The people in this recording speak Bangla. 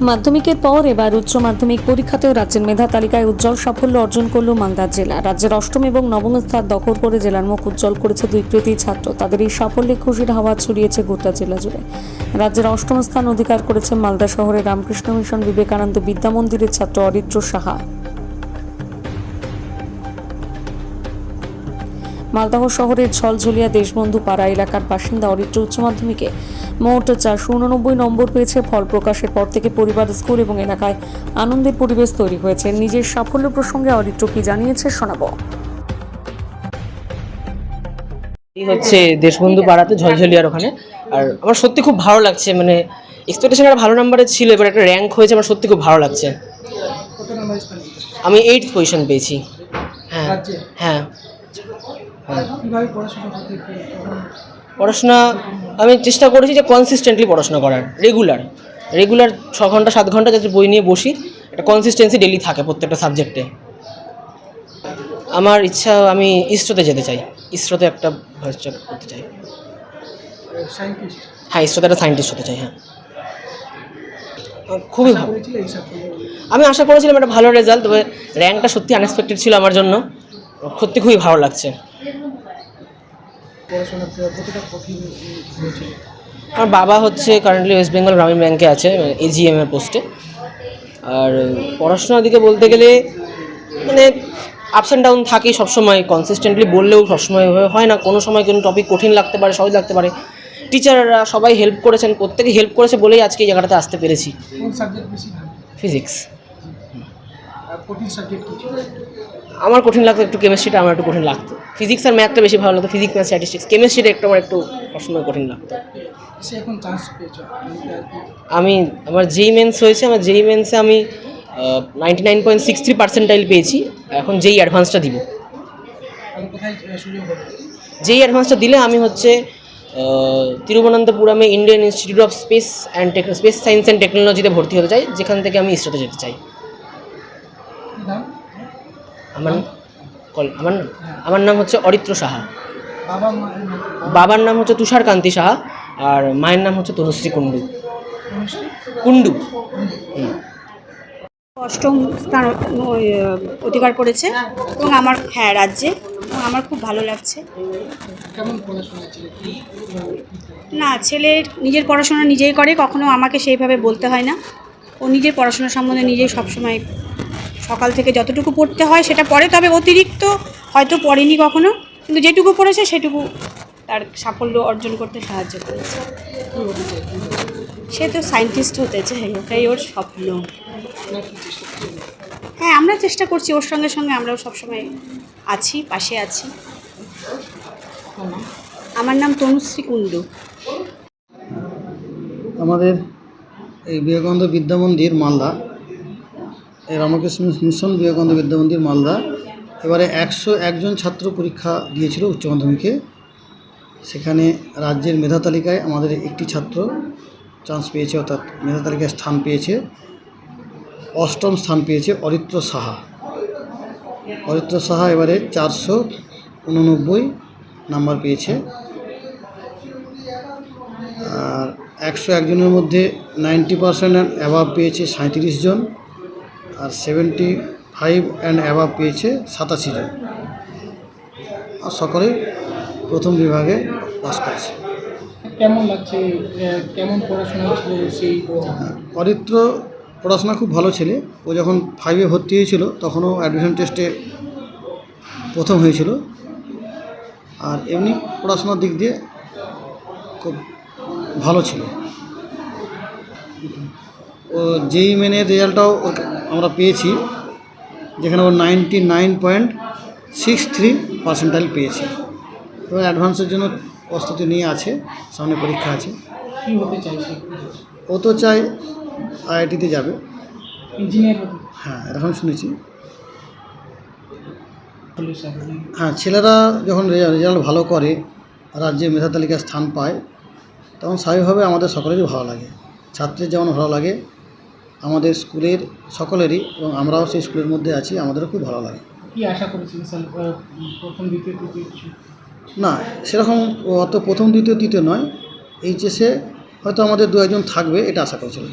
মাধ্যমিকের পর এবার উচ্চ মাধ্যমিক পরীক্ষাতেও রাজ্যের মেধা তালিকায় উজ্জ্বল সাফল্য অর্জন করল মালদা জেলা। রাজ্যের অষ্টম এবং নবম স্থান দখল করে জেলার মুখ উজ্জ্বল করেছে দুই কৃতী ছাত্র। তাদের এই সাফল্যে খুশির হাওয়া ছড়িয়েছে গোটা জেলা জুড়ে। রাজ্যের অষ্টম স্থান অধিকার করেছে মালদা শহরের রামকৃষ্ণ মিশন বিবেকানন্দ বিদ্যা মন্দিরের ছাত্র অরিত্র সাহা। মালদহ শহরের ঝলঝলিয়া দেশবন্ধু পাড়া এলাকার বাসিন্দা অরিত্র উচ্চ মাধ্যমিকে মোট 489 নম্বর পেয়েছে। ফল প্রকাশের পর থেকে পরিবার, স্কুল এবং এলাকায় আনন্দের পরিবেশ তৈরি হয়েছে। নিজের সাফল্য প্রসঙ্গে অরিত্র কি জানিয়েছে শোনাবো। এই হচ্ছে দেশবন্ধু পাড়াতে ঝলঝলিয়ার ওখানে। আর আমার সত্যি খুব ভালো লাগছে, মানে এক্সপেকটেশন একটা ভালো নাম্বারে ছিল, এবার একটা র্যাঙ্ক হয়েছে, আমার সত্যি খুব ভালো লাগছে। আমি 8th পজিশন পেয়েছি। হ্যাঁ হ্যাঁ পড়াশোনা আমি চেষ্টা করেছি যে কনসিস্টেন্টলি পড়াশোনা করার, রেগুলার 6 ঘন্টা 7 ঘন্টা যাতে বই নিয়ে বসি, একটা কনসিস্টেন্সি ডেলি থাকে প্রত্যেকটা সাবজেক্টে। আমার ইচ্ছা আমি ইসরোতে যেতে চাই, ইসরোতে একটা ভয়েস জব করতে চাই। হ্যাঁ, ইসরোতে একটা সায়েন্টিস্ট হতে চাই। হ্যাঁ, খুবই ভালো। আমি আশা করেছিলাম একটা ভালো রেজাল্ট, তবে র্যাঙ্কটা সত্যি আনএক্সপেক্টেড ছিল আমার জন্য। সত্যি খুবই ভালো লাগছে। আমার বাবা হচ্ছে কারেন্টলি ওয়েস্ট বেঙ্গল গ্রামীণ ব্যাংকে আছে, এজিএম এর পোস্টে। আর পড়াশোনার দিকে বলতে গেলে মানে আপস অ্যান্ড ডাউন থাকেই সবসময়, কনসিস্টেন্টলি বললেও সবসময় হয় না, কোনো সময় কোনো টপিক কঠিন লাগতে পারে, সহজ লাগতে পারে। টিচাররা সবাই হেল্প করেছেন, প্রত্যেকে হেল্প করেছে বলেই আজকে এই জায়গাটাতে আসতে পেরেছি। ফিজিক্স। আমার কঠিন লাগতো একটু, কেমিস্ট্রিটা আমার একটু কঠিন লাগতো। ফিজিক্স আর ম্যাথটা বেশি ভালো লাগতো, ফিজিক্স ম্যাথ স্ট্যাটিস্টিক্স। কেমিস্ট্রিটা একটু আমার একটু সবসময় কঠিন লাগতো। আমার যেই মেন্স হয়েছে, আমার যেই মেন্সে আমি 99.63 পার্সেন্টাইল পেয়েছি। এখন যেই অ্যাডভান্সটা দিব, যেই অ্যাডভান্সটা দিলে আমি হচ্ছে তিরুবনন্তপুরমে Indian institute of space science and টেকনোলজিতে ভর্তি হতে চাই, যেখান থেকে আমি ইসরোতে যেতে চাই। আমার নাম হচ্ছে অরিত্র সাহা। বাবার নাম হচ্ছে তুষারকান্তি সাহা, আর মায়ের নাম হচ্ছে তনুশ্রী কুন্ডু। অষ্টম স্থান অধিকার করেছে এবং আমার রাজ্যে, এবং আমার খুব ভালো লাগছে। না, ছেলে নিজের পড়াশোনা নিজেই করে, কখনো আমাকে সেইভাবে বলতে হয় না। ও নিজের পড়াশোনা সম্বন্ধে নিজেই সবসময় সকাল থেকে যতটুকু পড়তে হয় সেটা পড়ে, তবে অতিরিক্ত হয়তো পড়েনি কখনো, কিন্তু যেটুকু পড়েছে সেটুকু তার সাফল্য অর্জন করতে সাহায্য করেছে। সে তো সায়েন্টিস্ট হতে চায়, ওটাই ওর স্বপ্ন। হ্যাঁ, আমরা চেষ্টা করছি, ওর সঙ্গে সঙ্গে আমরাও সবসময় আছি, পাশে আছি। আমার নাম তনুশ্রী কুন্ডু। আমাদের এই বিবেকানন্দ বিদ্যা মন্দির মালদা, এই রামকৃষ্ণ মিশন বিবেকানন্দ বিদ্যা মন্দির মালদা এবারে 101 জন ছাত্র পরীক্ষা দিয়েছিল উচ্চ মাধ্যমিকে। সেখানে রাজ্যের মেধা তালিকায় আমাদের একটি ছাত্র চান্স পেয়েছে, অর্থাৎ মেধা তালিকায় স্থান পেয়েছে। অষ্টম স্থান পেয়েছে অরিত্র সাহা। অরিত্র সাহা এবারে 489 নাম্বার পেয়েছে। আর 101 জনের মধ্যে 90% অ্যান্ড অ্যাবাভ পেয়েছে 37 জন, আর 75 অ্যান্ড অ্যাবাভ পেয়েছে 87 জন। আর সকলেই প্রথম বিভাগে পাস করেছে। কেমন লাগছে, কেমন পড়াশোনা ছিল সেই? অরিত্র পড়াশোনা খুব ভালো ছেলে। ও যখন 5-এ ভর্তি হয়েছিল তখনও অ্যাডমিশন টেস্টে প্রথম হয়েছিল। আর এমনি পড়াশোনার দিক দিয়ে খুব ভালো ছিল। ও যেই মেনের রেজাল্টটাও আমরা পেয়েছি, যেখানে ও 99.63 পার্সেন্টাইল পেয়েছে। তো অ্যাডভান্সের জন্য প্রস্তুতি নিয়ে আছে, সামনে পরীক্ষা আছে। কী হতে চাইছে? ও তো চাই আইআইটিতে যাবে, ইঞ্জিনিয়ার। হ্যাঁ, এরকম শুনেছি। হ্যাঁ, ছেলেরা যখন রেজাল্ট ভালো করে, রাজ্যে মেধা তালিকায় স্থান পায়, তখন স্বাভাবিকভাবে আমাদের সকলেরই ভালো লাগে। ছাত্রের যেমন ভালো লাগে, আমাদের স্কুলের সকলেরই, এবং আমরাও সেই স্কুলের মধ্যে আছি, আমাদেরও খুব ভালো লাগে। কী আশা করেছিলেন প্রথম, দ্বিতীয়, তৃতীয়? না, সেরকম অত প্রথম, দ্বিতীয়, তৃতীয় নয়। এইচএসে হয়তো আমাদের 2-1 জন থাকবে, এটা আশা করছিলাম।